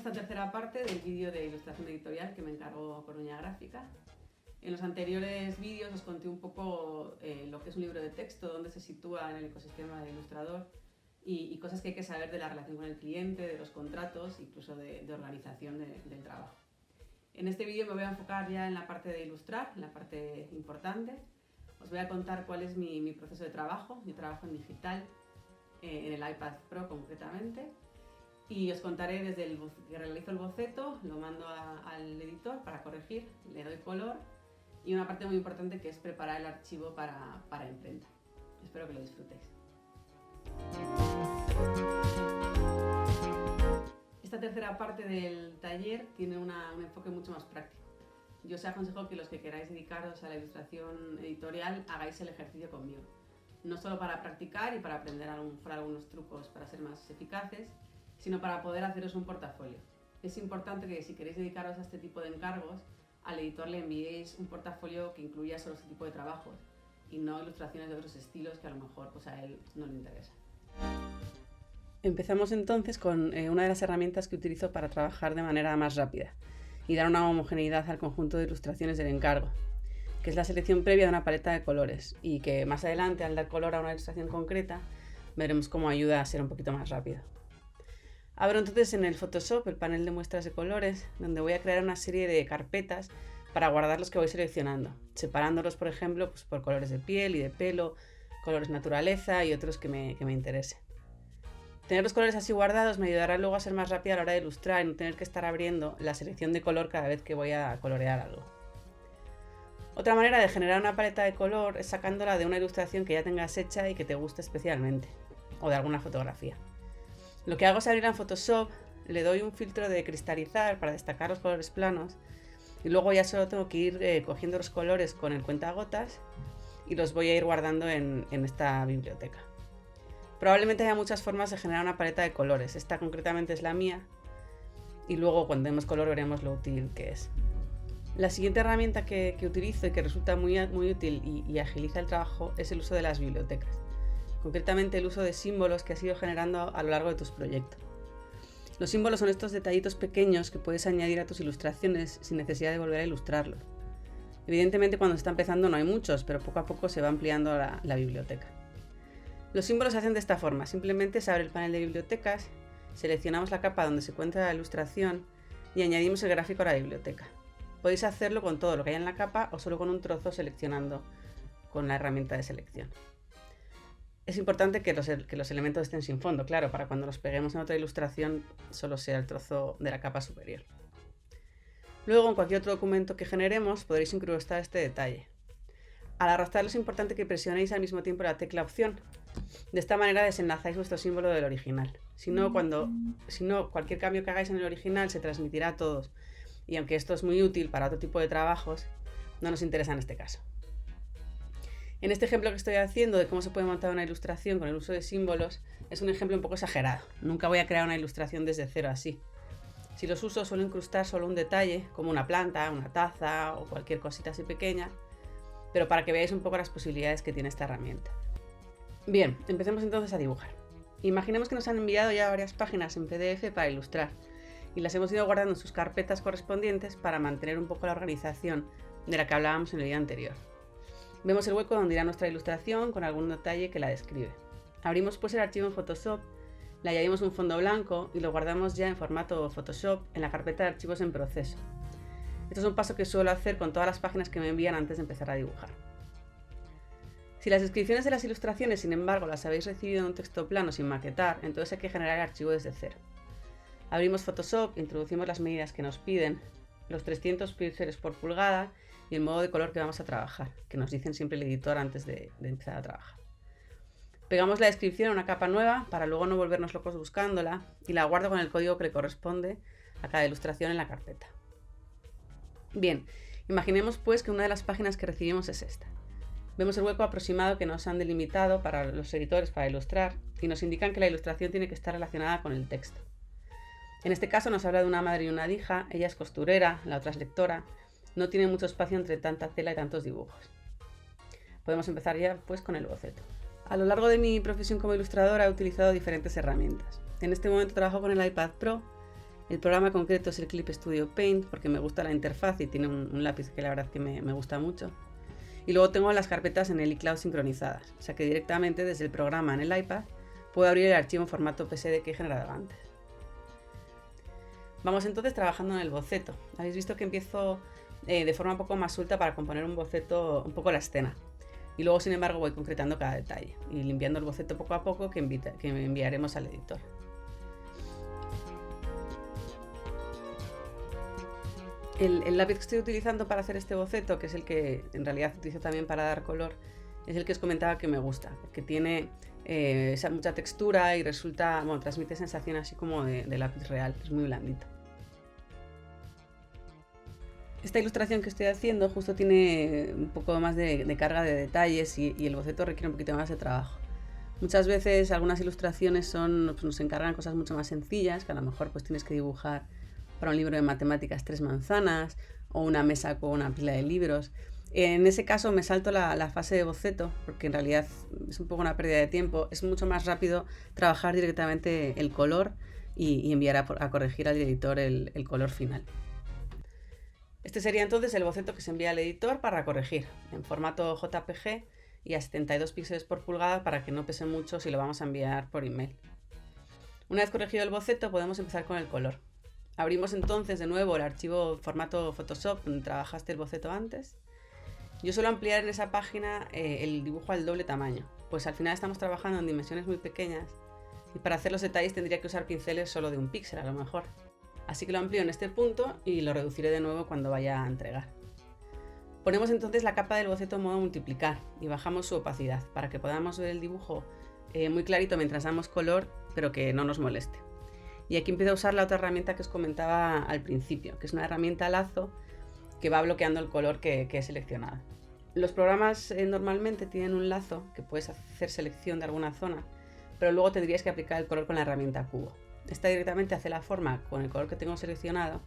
esta tercera parte del vídeo de ilustración editorial que me encargó Coruña Gráfica. En los anteriores vídeos os conté un poco lo que es un libro de texto, dónde se sitúa en el ecosistema del ilustrador y cosas que hay que saber de la relación con el cliente, de los contratos, incluso de organización del trabajo. En este vídeo me voy a enfocar ya en la parte de ilustrar, en la parte importante. Os voy a contar cuál es mi proceso de trabajo, mi trabajo en digital, en el iPad Pro concretamente. Y os contaré desde que realizo el boceto, lo mando al editor para corregir, le doy color y una parte muy importante que es preparar el archivo para imprenta. Espero que lo disfrutéis. Esta tercera parte del taller tiene un enfoque mucho más práctico. Yo os aconsejo que los que queráis dedicaros a la ilustración editorial hagáis el ejercicio conmigo. No solo para practicar y para aprender algunos trucos para ser más eficaces, sino para poder haceros un portafolio. Es importante que si queréis dedicaros a este tipo de encargos, al editor le enviéis un portafolio que incluya solo este tipo de trabajos y no ilustraciones de otros estilos que a lo mejor pues, a él no le interesa. Empezamos entonces con una de las herramientas que utilizo para trabajar de manera más rápida y dar una homogeneidad al conjunto de ilustraciones del encargo, que es la selección previa de una paleta de colores y que más adelante, al dar color a una ilustración concreta, veremos cómo ayuda a ser un poquito más rápido. Abro entonces en el Photoshop el panel de muestras de colores, donde voy a crear una serie de carpetas para guardar los que voy seleccionando, separándolos, por ejemplo, pues por colores de piel y de pelo, colores naturaleza y otros que me interesen. Tener los colores así guardados me ayudará luego a ser más rápida a la hora de ilustrar y no tener que estar abriendo la selección de color cada vez que voy a colorear algo. Otra manera de generar una paleta de color es sacándola de una ilustración que ya tengas hecha y que te guste especialmente, o de alguna fotografía. Lo que hago es abrir en Photoshop, le doy un filtro de cristalizar para destacar los colores planos y luego ya solo tengo que ir cogiendo los colores con el cuentagotas y los voy a ir guardando en esta biblioteca. Probablemente haya muchas formas de generar una paleta de colores, esta concretamente es la mía y luego cuando demos color veremos lo útil que es. La siguiente herramienta que utilizo y que resulta muy útil y agiliza el trabajo es el uso de las bibliotecas. Concretamente el uso de símbolos que has ido generando a lo largo de tus proyectos. Los símbolos son estos detallitos pequeños que puedes añadir a tus ilustraciones sin necesidad de volver a ilustrarlos. Evidentemente cuando se está empezando no hay muchos, pero poco a poco se va ampliando la biblioteca. Los símbolos se hacen de esta forma, simplemente se abre el panel de bibliotecas, seleccionamos la capa donde se encuentra la ilustración y añadimos el gráfico a la biblioteca. Podéis hacerlo con todo lo que hay en la capa o solo con un trozo seleccionando con la herramienta de selección. Es importante que los elementos estén sin fondo, claro, para cuando los peguemos en otra ilustración solo sea el trozo de la capa superior. Luego, en cualquier otro documento que generemos, podréis incrustar este detalle. Al arrastrarlo es importante que presionéis al mismo tiempo la tecla Opción. De esta manera desenlazáis vuestro símbolo del original. Si no, cualquier cambio que hagáis en el original se transmitirá a todos. Y aunque esto es muy útil para otro tipo de trabajos, no nos interesa en este caso. En este ejemplo que estoy haciendo de cómo se puede montar una ilustración con el uso de símbolos, es un ejemplo un poco exagerado. Nunca voy a crear una ilustración desde cero así. Si los uso suelo incrustar solo un detalle, como una planta, una taza o cualquier cosita así pequeña, pero para que veáis un poco las posibilidades que tiene esta herramienta. Bien, empecemos entonces a dibujar. Imaginemos que nos han enviado ya varias páginas en PDF para ilustrar y las hemos ido guardando en sus carpetas correspondientes para mantener un poco la organización de la que hablábamos en el día anterior. Vemos el hueco donde irá nuestra ilustración con algún detalle que la describe. Abrimos pues el archivo en Photoshop, le añadimos un fondo blanco y lo guardamos ya en formato Photoshop en la carpeta de archivos en proceso. Esto es un paso que suelo hacer con todas las páginas que me envían antes de empezar a dibujar. Si las descripciones de las ilustraciones, sin embargo, las habéis recibido en un texto plano sin maquetar, entonces hay que generar el archivo desde cero. Abrimos Photoshop, introducimos las medidas que nos piden, los 300 píxeles por pulgada y el modo de color que vamos a trabajar, que nos dicen siempre el editor antes de empezar a trabajar. Pegamos la descripción a una capa nueva para luego no volvernos locos buscándola y la guardo con el código que le corresponde a cada ilustración en la carpeta. Bien, imaginemos pues que una de las páginas que recibimos es esta. Vemos el hueco aproximado que nos han delimitado para los editores para ilustrar y nos indican que la ilustración tiene que estar relacionada con el texto. En este caso nos habla de una madre y una hija, ella es costurera, la otra es lectora, no tiene mucho espacio entre tanta tela y tantos dibujos. Podemos empezar ya pues con el boceto. A lo largo de mi profesión como ilustradora he utilizado diferentes herramientas. En este momento trabajo con el iPad Pro El programa concreto es el Clip Studio Paint porque me gusta la interfaz y tiene un lápiz que la verdad que me gusta mucho. Y luego tengo las carpetas en el iCloud sincronizadas, o sea que directamente desde el programa en el iPad puedo abrir el archivo en formato PSD que he generado antes. Vamos entonces trabajando en el boceto. Habéis visto que empiezo de forma un poco más suelta para componer un boceto, un poco la escena. Y luego, sin embargo, voy concretando cada detalle y limpiando el boceto poco a poco que enviaremos al editor. El lápiz que estoy utilizando para hacer este boceto, que es el que en realidad utilizo también para dar color, es el que os comentaba que me gusta, porque tiene mucha textura y transmite sensación así como de lápiz real, es muy blandito. Esta ilustración que estoy haciendo justo tiene un poco más de carga de detalles y el boceto requiere un poquito más de trabajo. Muchas veces algunas ilustraciones nos encargan cosas mucho más sencillas, que a lo mejor pues tienes que dibujar para un libro de matemáticas 3 manzanas o una mesa con una pila de libros. En ese caso me salto la fase de boceto porque en realidad es un poco una pérdida de tiempo. Es mucho más rápido trabajar directamente el color y enviar a corregir al editor el color final. Este sería entonces el boceto que se envía al editor para corregir en formato JPG y a 72 píxeles por pulgada para que no pese mucho si lo vamos a enviar por email. Una vez corregido el boceto podemos empezar con el color. Abrimos entonces de nuevo el archivo formato Photoshop donde trabajaste el boceto antes. Yo suelo ampliar en esa página el dibujo al doble tamaño, pues al final estamos trabajando en dimensiones muy pequeñas y para hacer los detalles tendría que usar pinceles solo de 1 píxel a lo mejor. Así que lo amplío en este punto y lo reduciré de nuevo cuando vaya a entregar. Ponemos entonces la capa del boceto en modo multiplicar y bajamos su opacidad para que podamos ver el dibujo muy clarito mientras damos color, pero que no nos moleste. Y aquí empiezo a usar la otra herramienta que os comentaba al principio, que es una herramienta lazo que va bloqueando el color que he seleccionado. Los programas normalmente tienen un lazo que puedes hacer selección de alguna zona, pero luego tendrías que aplicar el color con la herramienta cubo. Esta directamente hace la forma con el color que tengo seleccionado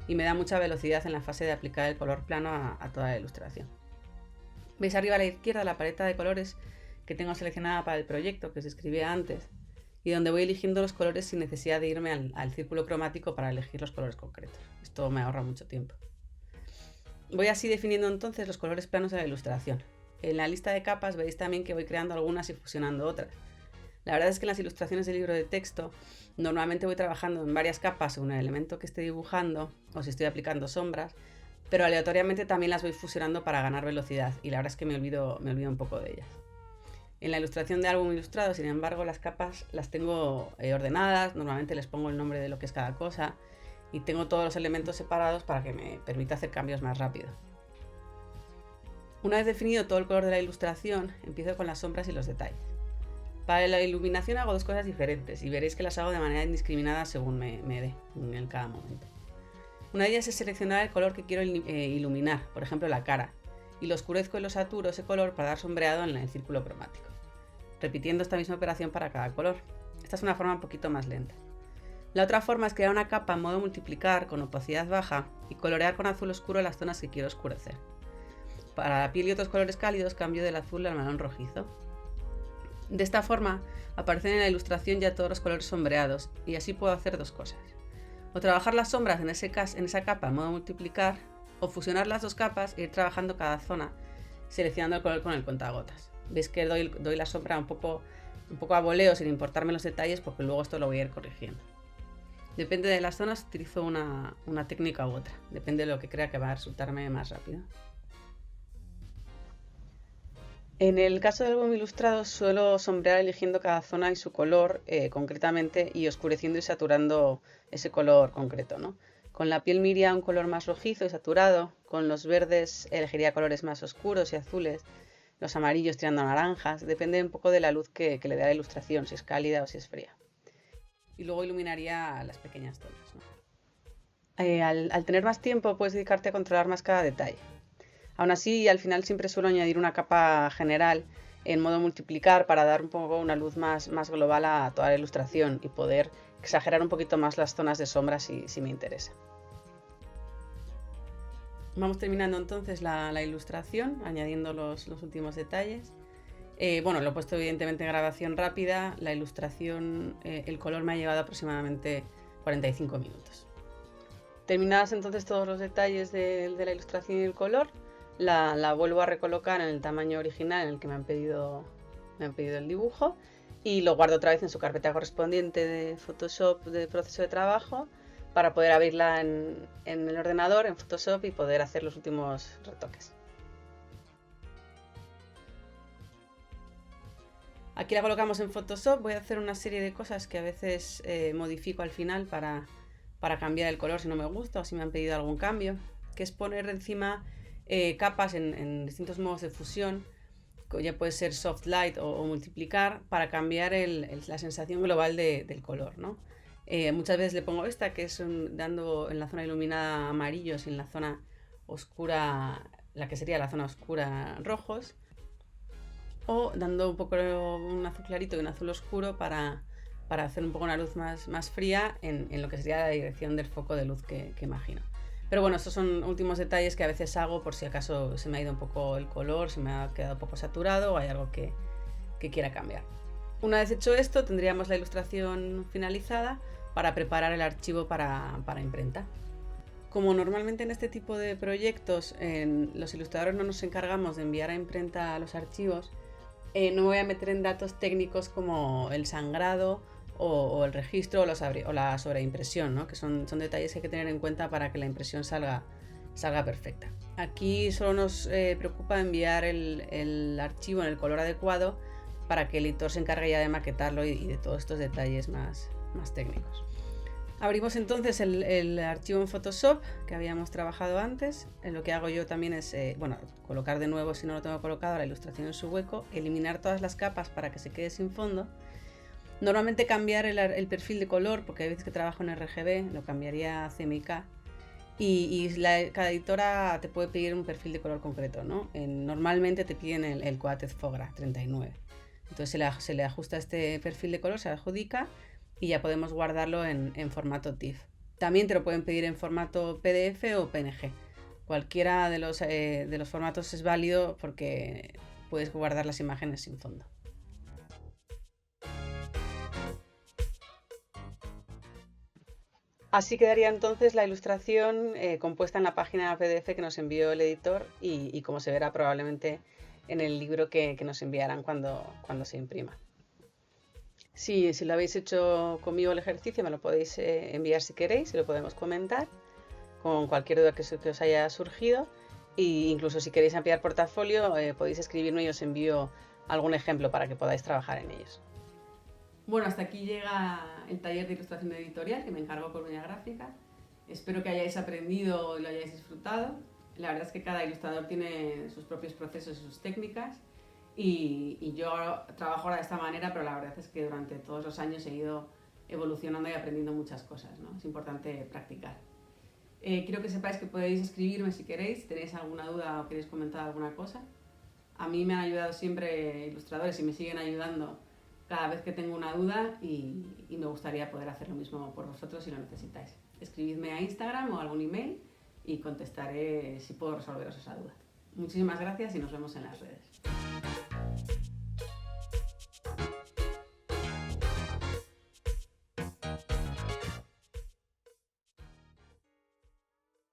y me da mucha velocidad en la fase de aplicar el color plano a toda la ilustración. Veis arriba a la izquierda la paleta de colores que tengo seleccionada para el proyecto que os describí antes y donde voy eligiendo los colores sin necesidad de irme al círculo cromático para elegir los colores concretos. Esto me ahorra mucho tiempo. Voy así definiendo entonces los colores planos de la ilustración. En la lista de capas veis también que voy creando algunas y fusionando otras. La verdad es que en las ilustraciones del libro de texto normalmente voy trabajando en varias capas según el elemento que esté dibujando o si estoy aplicando sombras, pero aleatoriamente también las voy fusionando para ganar velocidad y la verdad es que me olvido un poco de ellas. En la ilustración de álbum ilustrado, sin embargo, las capas las tengo ordenadas, normalmente les pongo el nombre de lo que es cada cosa y tengo todos los elementos separados para que me permita hacer cambios más rápido. Una vez definido todo el color de la ilustración, empiezo con las sombras y los detalles. Para la iluminación hago dos cosas diferentes y veréis que las hago de manera indiscriminada según me dé en cada momento. Una de ellas es seleccionar el color que quiero iluminar, por ejemplo la cara, y lo oscurezco y lo saturo ese color para dar sombreado en el círculo cromático, repitiendo esta misma operación para cada color. Esta es una forma un poquito más lenta. La otra forma es crear una capa en modo multiplicar con opacidad baja y colorear con azul oscuro las zonas que quiero oscurecer. Para la piel y otros colores cálidos cambio del azul al marrón rojizo. De esta forma aparecen en la ilustración ya todos los colores sombreados y así puedo hacer dos cosas. O trabajar las sombras en esa capa en modo multiplicar o fusionar las dos capas e ir trabajando cada zona seleccionando el color con el cuentagotas. Veis que doy la sombra un poco a voleo sin importarme los detalles porque luego esto lo voy a ir corrigiendo. Depende de las zonas utilizo una técnica u otra, depende de lo que crea que va a resultarme más rápido. En el caso del álbum ilustrado suelo sombrear eligiendo cada zona y su color concretamente y oscureciendo y saturando ese color concreto, ¿no? Con la piel me iría a un color más rojizo y saturado, con los verdes elegiría colores más oscuros y azules, los amarillos tirando a naranjas, depende un poco de la luz que le dé a la ilustración, si es cálida o si es fría. Y luego iluminaría las pequeñas zonas, ¿no? Al tener más tiempo puedes dedicarte a controlar más cada detalle. Aún así, al final siempre suelo añadir una capa general en modo multiplicar para dar un poco una luz más global a toda la ilustración y poder exagerar un poquito más las zonas de sombra si me interesa. Vamos terminando entonces la ilustración, añadiendo los últimos detalles. Bueno, lo he puesto evidentemente en grabación rápida. La ilustración, el color me ha llevado aproximadamente 45 minutos. Terminadas entonces todos los detalles de la ilustración y el color, la vuelvo a recolocar en el tamaño original en el que me han pedido el dibujo y lo guardo otra vez en su carpeta correspondiente de Photoshop de proceso de trabajo para poder abrirla en el ordenador, en Photoshop, y poder hacer los últimos retoques. Aquí la colocamos en Photoshop. Voy a hacer una serie de cosas que a veces modifico al final para cambiar el color si no me gusta o si me han pedido algún cambio, que es poner encima capas en distintos modos de fusión, ya puede ser soft light o multiplicar, para cambiar la sensación global del color, ¿no? Muchas veces le pongo esta, que es dando en la zona iluminada amarillos y en la zona oscura, la que sería la zona oscura, rojos, o dando un poco un azul clarito y un azul oscuro para hacer un poco una luz más fría en lo que sería la dirección del foco de luz que imagino. Pero bueno, estos son últimos detalles que a veces hago por si acaso se me ha ido un poco el color, se me ha quedado un poco saturado o hay algo que quiera cambiar. Una vez hecho esto, tendríamos la ilustración finalizada para preparar el archivo para imprenta. Como normalmente en este tipo de proyectos los ilustradores no nos encargamos de enviar a imprenta los archivos, no me voy a meter en datos técnicos como el sangrado o el registro o la sobreimpresión, ¿no? Que son detalles que hay que tener en cuenta para que la impresión salga perfecta. Aquí solo nos preocupa enviar el archivo en el color adecuado para que el editor se encargue ya de maquetarlo y de todos estos detalles más técnicos. Abrimos entonces el archivo en Photoshop que habíamos trabajado antes. Lo que hago yo también es colocar de nuevo, si no lo tengo colocado, la ilustración en su hueco, eliminar todas las capas para que se quede sin fondo. Normalmente cambiar el perfil de color, porque hay veces que trabajo en RGB, lo cambiaría a CMYK. Y cada editora te puede pedir un perfil de color concreto, ¿no? Normalmente te piden el Coated Fogra 39. Entonces se le ajusta este perfil de color, se adjudica y ya podemos guardarlo en formato TIFF. También te lo pueden pedir en formato PDF o PNG. Cualquiera de los formatos es válido porque puedes guardar las imágenes sin fondo. Así quedaría entonces la ilustración compuesta en la página PDF que nos envió el editor y como se verá probablemente en el libro que nos enviarán cuando se imprima. Si lo habéis hecho conmigo el ejercicio, me lo podéis enviar si queréis y lo podemos comentar con cualquier duda que os haya surgido. E incluso si queréis ampliar portafolio, podéis escribirme y os envío algún ejemplo para que podáis trabajar en ellos. Bueno, hasta aquí llega el taller de ilustración editorial que me encargó Coruña Gráfica. Espero que hayáis aprendido y lo hayáis disfrutado. La verdad es que cada ilustrador tiene sus propios procesos y sus técnicas y yo trabajo ahora de esta manera, pero la verdad es que durante todos los años he ido evolucionando y aprendiendo muchas cosas, ¿no? Es importante practicar. Quiero que sepáis que podéis escribirme si queréis, si tenéis alguna duda o queréis comentar alguna cosa. A mí me han ayudado siempre ilustradores y me siguen ayudando cada vez que tengo una duda y me gustaría poder hacer lo mismo por vosotros si lo necesitáis. Escribidme a Instagram o algún email y contestaré si puedo resolveros esa duda. Muchísimas gracias y nos vemos en las redes.